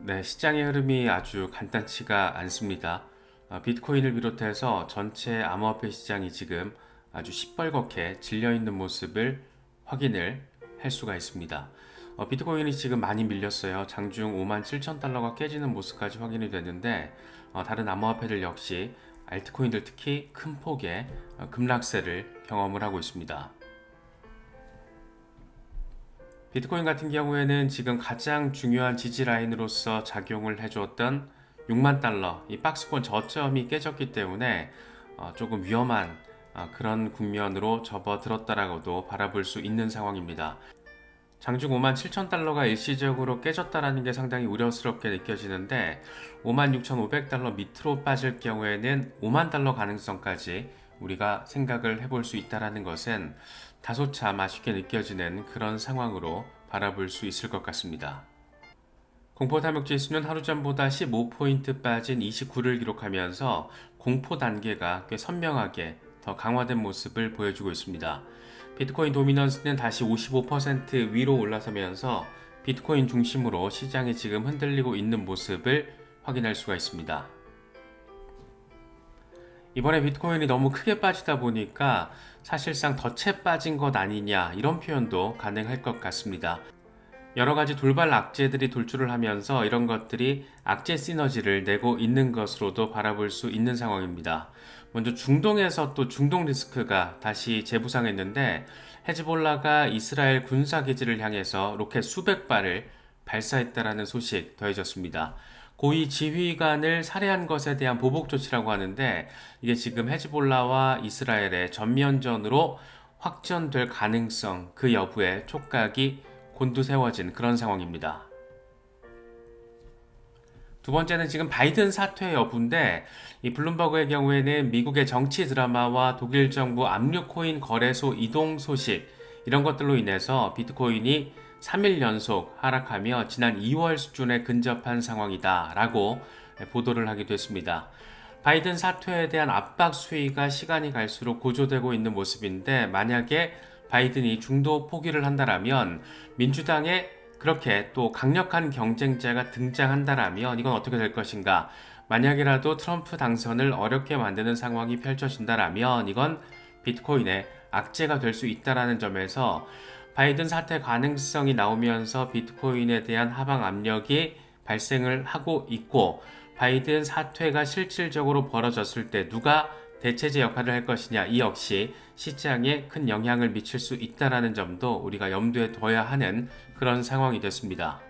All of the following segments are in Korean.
네, 시장의 흐름이 아주 간단치가 않습니다. 비트코인을 비롯해서 전체 암호화폐 시장이 지금 아주 시뻘겋게 질려있는 모습을 확인을 할 수가 있습니다. 비트코인이 지금 많이 밀렸어요. 장중 5만 7천 달러가 깨지는 모습까지 확인이 됐는데 다른 암호화폐들 역시 알트코인들 특히 큰 폭의 급락세를 경험을 하고 있습니다. 비트코인 같은 경우에는 지금 가장 중요한 지지 라인으로서 작용을 해주었던 6만 달러 이 박스권 저점이 깨졌기 때문에 조금 위험한 그런 국면으로 접어들었다라고도 바라볼 수 있는 상황입니다. 장중 5만 7천 달러가 일시적으로 깨졌다라는 게 상당히 우려스럽게 느껴지는데 5만 6,500 달러 밑으로 빠질 경우에는 5만 달러 가능성까지 우리가 생각을 해볼 수 있다는 것은 다소 참 아쉽게 느껴지는 그런 상황으로 바라볼 수 있을 것 같습니다. 공포 탐욕 지수는 하루 전보다 15포인트 빠진 29를 기록하면서 공포 단계가 꽤 선명하게 더 강화된 모습을 보여주고 있습니다. 비트코인 도미넌스는 다시 55% 위로 올라서면서 비트코인 중심으로 시장이 지금 흔들리고 있는 모습을 확인할 수가 있습니다. 이번에 비트코인이 너무 크게 빠지다 보니까 사실상 덫에 빠진 것 아니냐 이런 표현도 가능할 것 같습니다. 여러 가지 돌발 악재들이 돌출을 하면서 이런 것들이 악재 시너지를 내고 있는 것으로도 바라볼 수 있는 상황입니다. 먼저 중동에서 또 중동 리스크가 다시 재부상했는데 헤즈볼라가 이스라엘 군사기지를 향해서 로켓 수백 발을 발사했다라는 소식 더해졌습니다. 고위 지휘관을 살해한 것에 대한 보복 조치라고 하는데 이게 지금 헤즈볼라와 이스라엘의 전면전으로 확전될 가능성 그 여부에 촉각이 곤두세워진 그런 상황입니다. 두 번째는 지금 바이든 사퇴 여부인데 이 블룸버그의 경우에는 미국의 정치 드라마와 독일 정부 압류 코인 거래소 이동 소식 이런 것들로 인해서 비트코인이 3일 연속 하락하며 지난 2월 수준에 근접한 상황이다 라고 보도를 하기도 했습니다. 바이든 사퇴에 대한 압박 수위가 시간이 갈수록 고조되고 있는 모습인데 만약에 바이든이 중도 포기를 한다라면 민주당에 그렇게 또 강력한 경쟁자가 등장한다라면 이건 어떻게 될 것인가? 만약이라도 트럼프 당선을 어렵게 만드는 상황이 펼쳐진다라면 이건 비트코인의 악재가 될 수 있다라는 점에서 바이든 사퇴 가능성이 나오면서 비트코인에 대한 하방 압력이 발생을 하고 있고 바이든 사퇴가 실질적으로 벌어졌을 때 누가 대체제 역할을 할 것이냐 이 역시 시장에 큰 영향을 미칠 수 있다는 점도 우리가 염두에 둬야 하는 그런 상황이 됐습니다.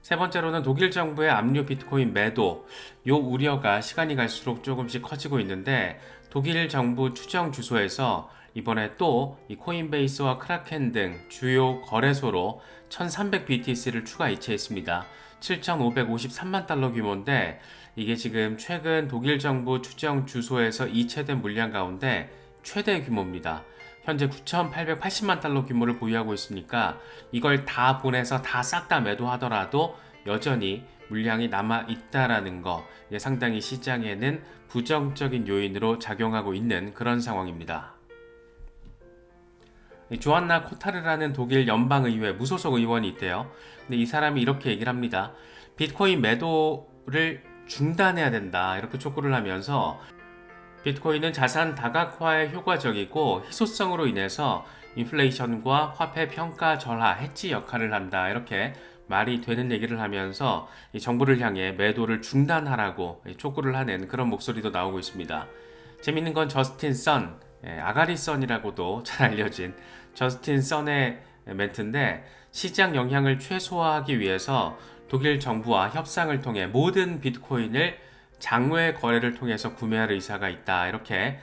세 번째로는 독일 정부의 압류 비트코인 매도 요 우려가 시간이 갈수록 조금씩 커지고 있는데 독일 정부 추정 주소에서 이번에 또 이 코인베이스와 크라켄 등 주요 거래소로 1300BTC를 추가 이체했습니다. 7,553만 달러 규모인데 이게 지금 최근 독일 정부 추정 주소에서 이체된 물량 가운데 최대 규모입니다. 현재 9,880만 달러 규모를 보유하고 있으니까 이걸 다 보내서 다 싹 다 매도하더라도 여전히 물량이 남아 있다라는 거 상당히 시장에는 부정적인 요인으로 작용하고 있는 그런 상황입니다. 조안나 코타르라는 독일 연방의회 무소속 의원이 있대요. 근데 이 사람이 이렇게 얘기를 합니다. 비트코인 매도를 중단해야 된다 이렇게 촉구를 하면서 비트코인은 자산 다각화에 효과적이고 희소성으로 인해서 인플레이션과 화폐 평가 절하, 해지 역할을 한다 이렇게 말이 되는 얘기를 하면서 정부를 향해 매도를 중단하라고 촉구를 하는 그런 목소리도 나오고 있습니다. 재밌는 건 저스틴 선, 아가리 선이라고도 잘 알려진 저스틴 선의 멘트인데 시장 영향을 최소화하기 위해서 독일 정부와 협상을 통해 모든 비트코인을 장외 거래를 통해서 구매할 의사가 있다. 이렇게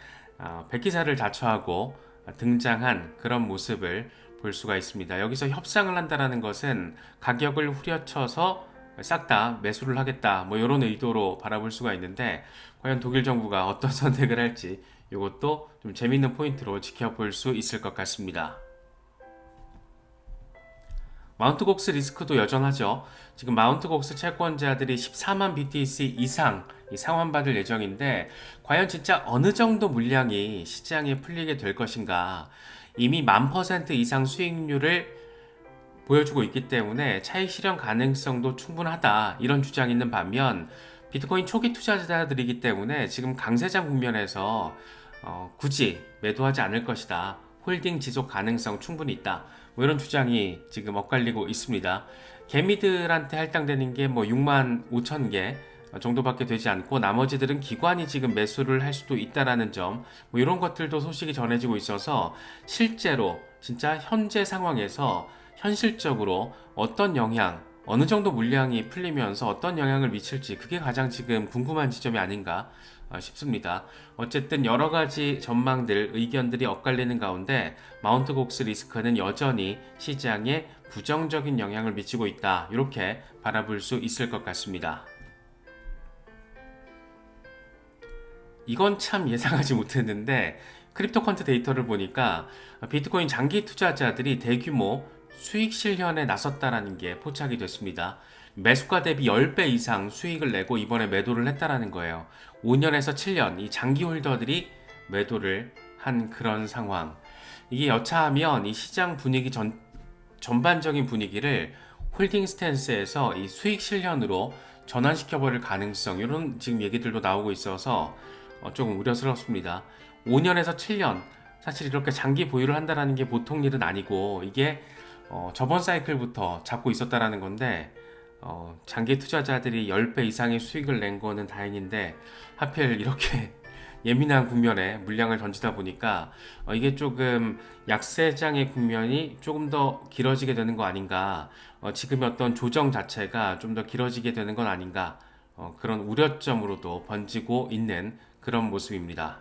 백기사를 자처하고 등장한 그런 모습을 볼 수가 있습니다. 여기서 협상을 한다는 것은 가격을 후려쳐서 싹 다 매수를 하겠다. 뭐 이런 의도로 바라볼 수가 있는데 과연 독일 정부가 어떤 선택을 할지 이것도 좀 재밌는 포인트로 지켜볼 수 있을 것 같습니다. 마운트 곡스 리스크도 여전하죠. 지금 마운트 곡스 채권자들이 14만 BTC 이상 상환받을 예정인데 과연 진짜 어느 정도 물량이 시장에 풀리게 될 것인가. 이미 1000% 이상 수익률을 보여주고 있기 때문에 차익 실현 가능성도 충분하다, 이런 주장이 있는 반면 비트코인 초기 투자자들이기 때문에 지금 강세장 국면에서 굳이 매도하지 않을 것이다, 홀딩 지속 가능성 충분히 있다, 뭐 이런 주장이 지금 엇갈리고 있습니다. 개미들한테 할당되는 게 뭐 6만 5천 개 정도밖에 되지 않고, 나머지들은 기관이 지금 매수를 할 수도 있다라는 점, 뭐 이런 것들도 소식이 전해지고 있어서 실제로 진짜 현재 상황에서 현실적으로 어떤 영향, 어느 정도 물량이 풀리면서 어떤 영향을 미칠지, 그게 가장 지금 궁금한 지점이 아닌가 싶습니다. 어쨌든 여러 가지 전망들, 의견들이 엇갈리는 가운데 마운트 곡스 리스크는 여전히 시장에 부정적인 영향을 미치고 있다, 이렇게 바라볼 수 있을 것 같습니다. 이건 참 예상하지 못했는데, 크립토컨트 데이터를 보니까 비트코인 장기 투자자들이 대규모 수익 실현에 나섰다라는 게 포착이 됐습니다. 매수가 대비 10배 이상 수익을 내고 이번에 매도를 했다라는 거예요. 5년에서 7년 이 장기 홀더들이 매도를 한 그런 상황. 이게 여차하면 이 시장 분위기 전반적인 분위기를 홀딩 스탠스에서 이 수익 실현으로 전환시켜버릴 가능성, 이런 지금 얘기들도 나오고 있어서 조금 우려스럽습니다. 5년에서 7년, 사실 이렇게 장기 보유를 한다는 게 보통 일은 아니고, 이게 저번 사이클부터 잡고 있었다라는 건데, 장기 투자자들이 10배 이상의 수익을 낸 거는 다행인데, 하필 이렇게 예민한 국면에 물량을 던지다 보니까 이게 조금 약세장의 국면이 조금 더 길어지게 되는 거 아닌가, 지금의 어떤 조정 자체가 좀 더 길어지게 되는 건 아닌가, 그런 우려점으로도 번지고 있는 그런 모습입니다.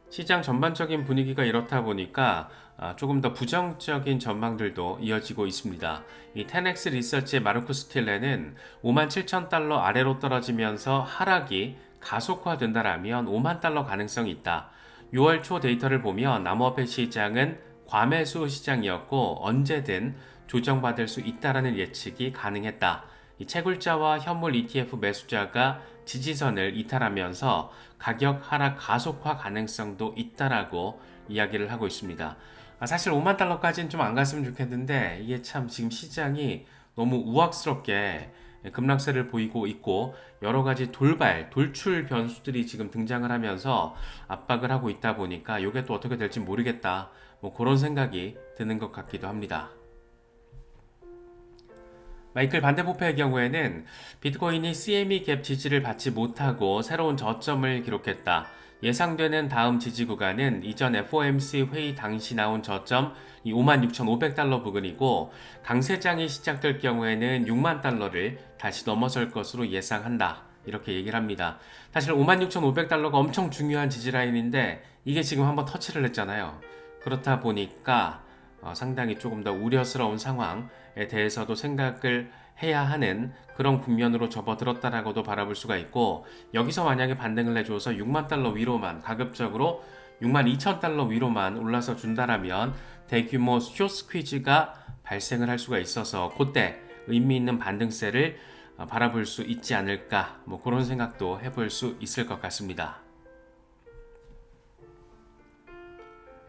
시장 전반적인 분위기가 이렇다 보니까 조금 더 부정적인 전망들도 이어지고 있습니다. 이 10X 리서치의 마르쿠 스틸레는 57,000달러 아래로 떨어지면서 하락이 가속화된다라면 5만 달러 가능성이 있다. 6월 초 데이터를 보면 암호화폐 시장은 과매수 시장이었고 언제든 조정받을 수 있다라는 예측이 가능했다. 이 채굴자와 현물 ETF 매수자가 지지선을 이탈하면서 가격 하락 가속화 가능성도 있다라고 이야기를 하고 있습니다. 사실 5만 달러까지는 좀 안 갔으면 좋겠는데, 이게 참 지금 시장이 너무 우악스럽게 급락세를 보이고 있고 여러 가지 돌출 변수들이 지금 등장을 하면서 압박을 하고 있다 보니까 이게 또 어떻게 될지 모르겠다, 뭐 그런 생각이 드는 것 같기도 합니다. 마이클 반데포페의 경우에는 비트코인이 CME 갭 지지를 받지 못하고 새로운 저점을 기록했다. 예상되는 다음 지지 구간은 이전 FOMC 회의 당시 나온 저점 56,500달러 부근이고, 강세장이 시작될 경우에는 6만 달러를 다시 넘어설 것으로 예상한다, 이렇게 얘기를 합니다. 사실 56,500달러가 엄청 중요한 지지라인인데 이게 지금 한번 터치를 했잖아요. 그렇다 보니까 상당히 조금 더 우려스러운 상황에 대해서도 생각을 해야 하는 그런 국면으로 접어들었다라고도 바라볼 수가 있고, 여기서 만약에 반등을 해줘서 6만 달러 위로만, 가급적으로 6만 2천 달러 위로만 올라서 준다라면 대규모 숏 스퀴즈가 발생을 할 수가 있어서 그때 의미 있는 반등세를 바라볼 수 있지 않을까, 뭐 그런 생각도 해볼 수 있을 것 같습니다.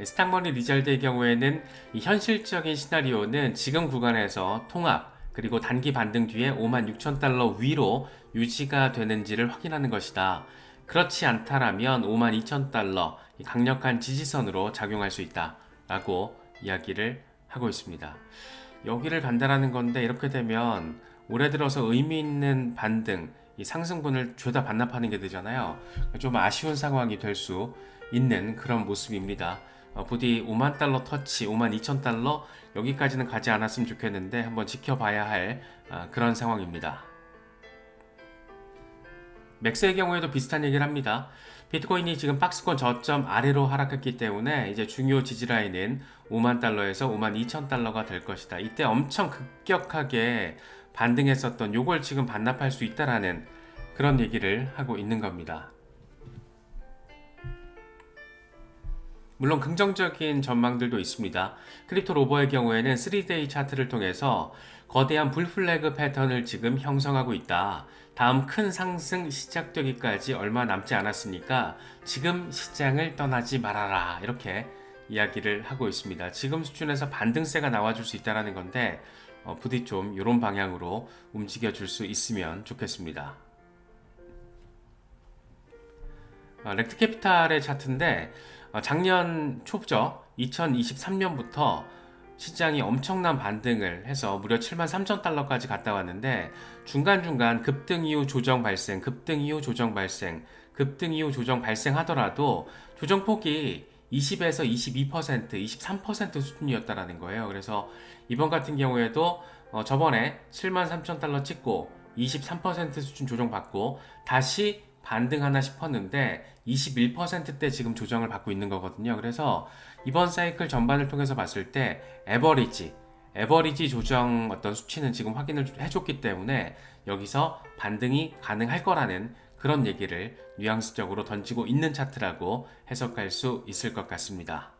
스탁머니 리잘드의 경우에는 이 현실적인 시나리오는 지금 구간에서 통합 그리고 단기 반등 뒤에 56,000달러 위로 유지가 되는지를 확인하는 것이다. 그렇지 않다라면 52,000달러 강력한 지지선으로 작용할 수 있다 라고 이야기를 하고 있습니다. 여기를 간다라는 건데, 이렇게 되면 올해 들어서 의미 있는 반등, 이 상승분을 죄다 반납하는 게 되잖아요. 좀 아쉬운 상황이 될 수 있는 그런 모습입니다. 부디 5만 달러 터치, 52,000달러 여기까지는 가지 않았으면 좋겠는데 한번 지켜봐야 할 그런 상황입니다. 맥스의 경우에도 비슷한 얘기를 합니다. 비트코인이 지금 박스권 저점 아래로 하락했기 때문에 이제 중요 지지라인은 5만 달러에서 5만 2천 달러가 될 것이다. 이때 엄청 급격하게 반등했었던 요걸 지금 반납할 수 있다라는 그런 얘기를 하고 있는 겁니다. 물론 긍정적인 전망들도 있습니다. 크립토 로버의 경우에는 3데이 차트를 통해서 거대한 불플래그 패턴을 지금 형성하고 있다. 다음 큰 상승 시작되기까지 얼마 남지 않았으니까 지금 시장을 떠나지 말아라, 이렇게 이야기를 하고 있습니다. 지금 수준에서 반등세가 나와줄 수 있다는 건데 부디 좀 이런 방향으로 움직여 줄 수 있으면 좋겠습니다. 렉트캐피탈의 차트인데 작년 초죠. 2023년부터 시장이 엄청난 반등을 해서 무려 73,000달러까지 갔다 왔는데 중간중간 급등 이후 조정 발생, 급등 이후 조정 발생, 급등 이후 조정 발생하더라도 조정폭이 20에서 22%, 23% 수준이었다라는 거예요. 그래서 이번 같은 경우에도 저번에 73,000달러 찍고 23% 수준 조정받고 다시 반등하나 싶었는데 21%대 지금 조정을 받고 있는 거거든요. 그래서 이번 사이클 전반을 통해서 봤을 때 에버리지 조정 어떤 수치는 지금 확인을 해줬기 때문에 여기서 반등이 가능할 거라는 그런 얘기를 뉘앙스적으로 던지고 있는 차트라고 해석할 수 있을 것 같습니다.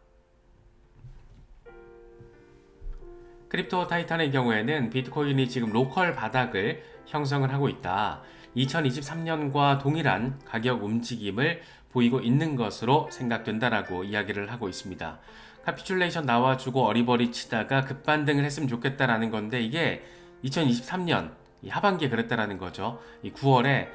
크립토 타이탄의 경우에는 비트코인이 지금 로컬 바닥을 형성을 하고 있다. 2023년과 동일한 가격 움직임을 보이고 있는 것으로 생각된다라고 이야기를 하고 있습니다. 카피슐레이션 나와주고 어리버리 치다가 급반등을 했으면 좋겠다라는 건데 이게 2023년 하반기에 그랬다라는 거죠. 이 9월에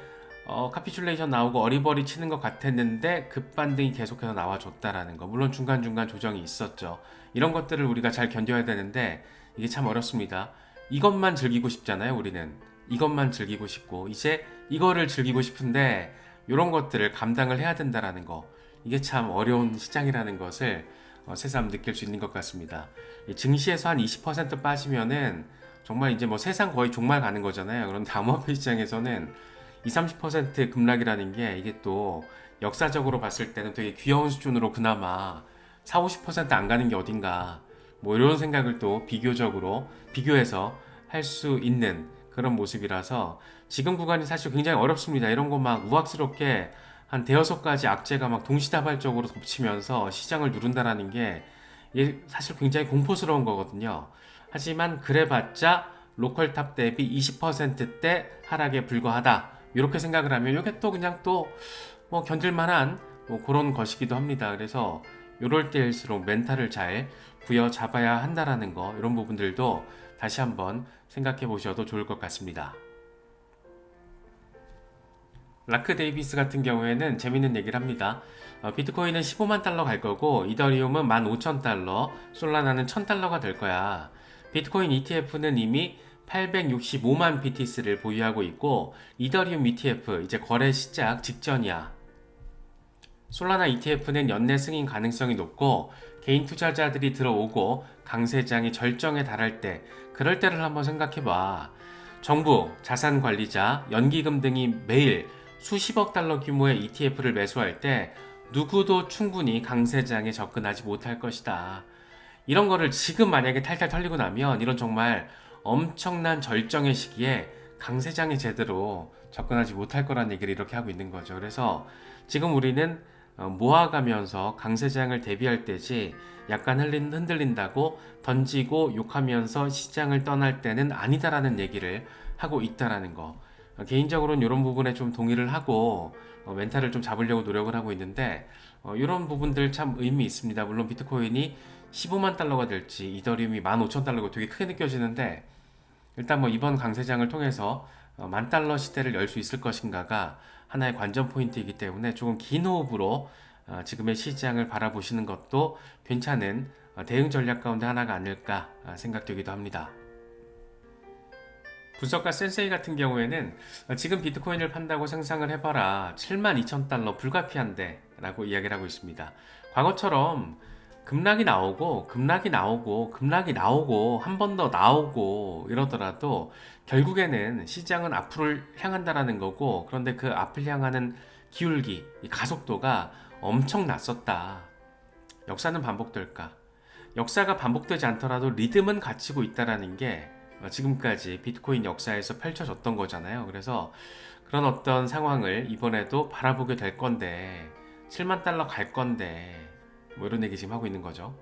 카피슐레이션 나오고 어리버리 치는 것 같았는데 급반등이 계속해서 나와줬다라는 거. 물론 중간중간 조정이 있었죠. 이런 것들을 우리가 잘 견뎌야 되는데 이게 참 어렵습니다. 이것만 즐기고 싶잖아요, 우리는. 이것만 즐기고 싶고 이제 이거를 즐기고 싶은데 이런 것들을 감당을 해야 된다라는 거. 이게 참 어려운 시장이라는 것을 새삼 느낄 수 있는 것 같습니다. 증시에서 한 20% 빠지면은 정말 이제 뭐 세상 거의 종말 가는 거잖아요. 그런데 암호화폐 시장에서는 20-30% 급락이라는 게 이게 또 역사적으로 봤을 때는 되게 귀여운 수준으로 그나마 40-50%안 가는 게 어딘가 뭐 이런 생각을 또 비교해서 할 수 있는 그런 모습이라서 지금 구간이 사실 굉장히 어렵습니다. 이런 거 막 우악스럽게 한 대여섯 가지 악재가 막 동시다발적으로 덮치면서 시장을 누른다라는 게 이게 사실 굉장히 공포스러운 거거든요. 하지만 그래봤자 로컬탑 대비 20%대 하락에 불과하다. 이렇게 생각을 하면 이게 또 그냥 또 뭐 견딜만한 뭐 그런 것이기도 합니다. 그래서 이럴 때일수록 멘탈을 잘 부여잡아야 한다라는 거 이런 부분들도 다시 한번 생각해 보셔도 좋을 것 같습니다. 라크 데이비스 같은 경우에는 재밌는 얘기를 합니다. 비트코인은 15만 달러 갈 거고 이더리움은 15,000달러, 솔라나는 1,000달러가 될 거야. 비트코인 ETF는 이미 865만 BTC를 보유하고 있고 이더리움 ETF 이제 거래 시작 직전이야. 솔라나 ETF는 연내 승인 가능성이 높고 개인 투자자들이 들어오고 강세장이 절정에 달할 때 그럴 때를 한번 생각해봐. 정부, 자산관리자, 연기금 등이 매일 수십억 달러 규모의 ETF를 매수할 때 누구도 충분히 강세장에 접근하지 못할 것이다. 이런 거를 지금 만약에 탈탈 털리고 나면 이런 정말 엄청난 절정의 시기에 강세장에 제대로 접근하지 못할 거란 얘기를 이렇게 하고 있는 거죠. 그래서 지금 우리는 모아가면서 강세장을 대비할 때지 약간 흔들린다고 던지고 욕하면서 시장을 떠날 때는 아니다라는 얘기를 하고 있다라는 거. 개인적으로는 이런 부분에 좀 동의를 하고 멘탈을 좀 잡으려고 노력을 하고 있는데 이런 부분들 참 의미 있습니다. 물론 비트코인이 15만 달러가 될지 이더리움이 15,000달러가 되게 크게 느껴지는데 일단 뭐 이번 강세장을 통해서 10,000달러 시대를 열 수 있을 것인가가 하나의 관전 포인트이기 때문에 조금 긴 호흡으로 지금의 시장을 바라보시는 것도 괜찮은 대응 전략 가운데 하나가 아닐까 생각되기도 합니다. 분석가 센세이 같은 경우에는 지금 비트코인을 판다고 상상을 해봐라 72,000달러 불가피한데 라고 이야기를 하고 있습니다. 과거처럼 급락이 나오고 한 번 더 나오고 이러더라도 결국에는 시장은 앞을 향한다라는 거고 그런데 그 앞을 향하는 기울기, 이 가속도가 엄청 났었다. 역사는 반복될까? 역사가 반복되지 않더라도 리듬은 갖추고 있다라는 게 지금까지 비트코인 역사에서 펼쳐졌던 거잖아요. 그래서 그런 어떤 상황을 이번에도 바라보게 될 건데 7만 달러 갈 건데 뭐 이런 얘기 지금 하고 있는 거죠.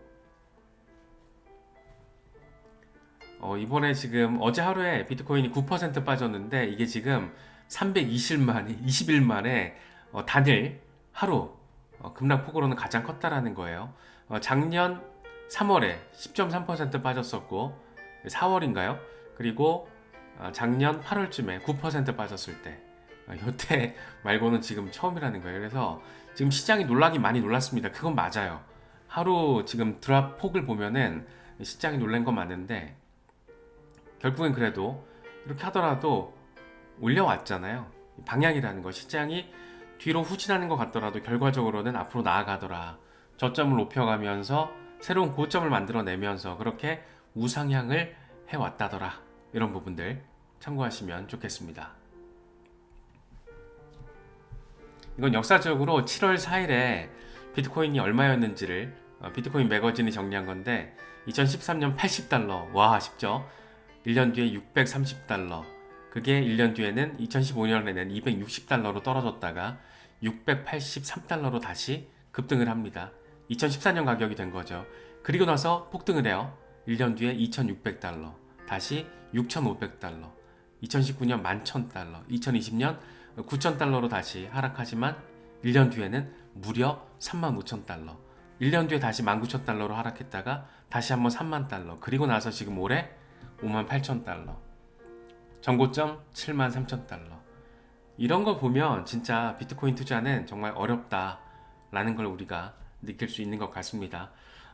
이번에 지금 어제 하루에 비트코인이 9% 빠졌는데 이게 지금 20일 만에 단일 하루 급락폭으로는 가장 컸다라는 거예요. 작년 3월에 10.3% 빠졌었고 4월인가요? 그리고 작년 8월쯤에 9% 빠졌을 때 이때 말고는 지금 처음이라는 거예요. 그래서 지금 시장이 놀라긴 많이 놀랐습니다. 그건 맞아요. 하루 지금 드랍 폭을 보면은 시장이 놀란 건 맞는데 결국엔 그래도 이렇게 하더라도 올려왔잖아요. 방향이라는 거, 시장이 뒤로 후진하는 것 같더라도 결과적으로는 앞으로 나아가더라. 저점을 높여가면서 새로운 고점을 만들어내면서 그렇게 우상향을 해왔다더라. 이런 부분들 참고하시면 좋겠습니다. 이건 역사적으로 7월 4일에 비트코인이 얼마였는지를 비트코인 매거진이 정리한 건데 2013년 80달러, 와 쉽죠? 1년 뒤에 630달러, 그게 1년 뒤에는 2015년에는 260달러로 떨어졌다가 683달러로 다시 급등을 합니다. 2014년 가격이 된 거죠. 그리고 나서 폭등을 해요. 1년 뒤에 2600달러, 다시 6500달러, 2019년 11,000달러, 2020년 9,000달러로 다시 하락하지만 1년 뒤에는 무려 35,000달러, 1년 뒤에 다시 19,000달러로 하락했다가 다시 한번 30,000달러, 그리고 나서 지금 올해 58,000달러, 전고점 73,000달러. 이런 거 보면 진짜 비트코인 투자는 정말 어렵다라는 걸 우리가 느낄 수 있는 것 같습니다.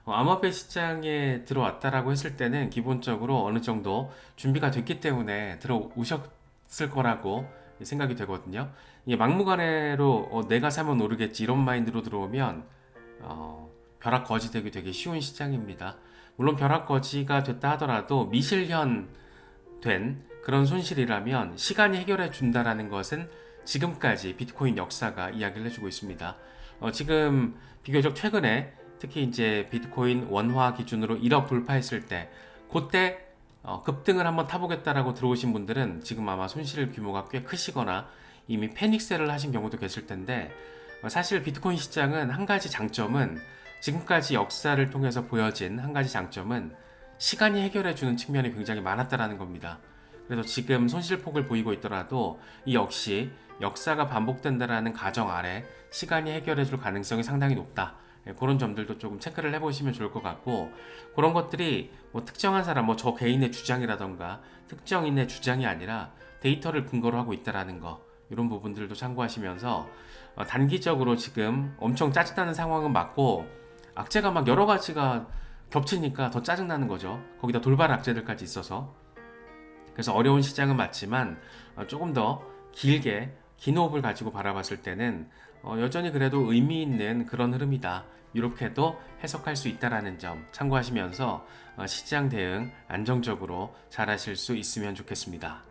암호화폐 시장에 들어왔다라고 했을 때는 기본적으로 어느 정도 준비가 됐기 때문에 들어오셨을 거라고 생각이 되거든요. 이게 막무가내로 내가 사면 오르겠지 이런 마인드로 들어오면 벼락거지 되기 되게 쉬운 시장입니다. 물론 벼락거지가 됐다 하더라도 미실현 된 그런 손실이라면 시간이 해결해 준다라는 것은 지금까지 비트코인 역사가 이야기를 해주고 있습니다. 지금 비교적 최근에 특히 이제 비트코인 원화 기준으로 1억 돌파했을 때 그때 급등을 한번 타보겠다라고 들어오신 분들은 지금 아마 손실 규모가 꽤 크시거나 이미 패닉셀을 하신 경우도 계실 텐데 사실 비트코인 시장은 한 가지 장점은 지금까지 역사를 통해서 보여진 한 가지 장점은 시간이 해결해주는 측면이 굉장히 많았다라는 겁니다. 그래서 지금 손실폭을 보이고 있더라도 이 역시 역사가 반복된다라는 가정 아래 시간이 해결해줄 가능성이 상당히 높다. 그런 점들도 조금 체크를 해보시면 좋을 것 같고, 그런 것들이 뭐 특정한 사람, 뭐 저 개인의 주장이라던가 특정인의 주장이 아니라 데이터를 근거로 하고 있다라는 거, 이런 부분들도 참고하시면서 단기적으로 지금 엄청 짜증나는 상황은 맞고 악재가 막 여러 가지가 겹치니까 더 짜증나는 거죠. 거기다 돌발 악재들까지 있어서. 그래서 어려운 시장은 맞지만 조금 더 길게 긴 호흡을 가지고 바라봤을 때는 여전히 그래도 의미 있는 그런 흐름이다. 이렇게도 해석할 수 있다는 점 참고하시면서 시장 대응 안정적으로 잘 하실 수 있으면 좋겠습니다.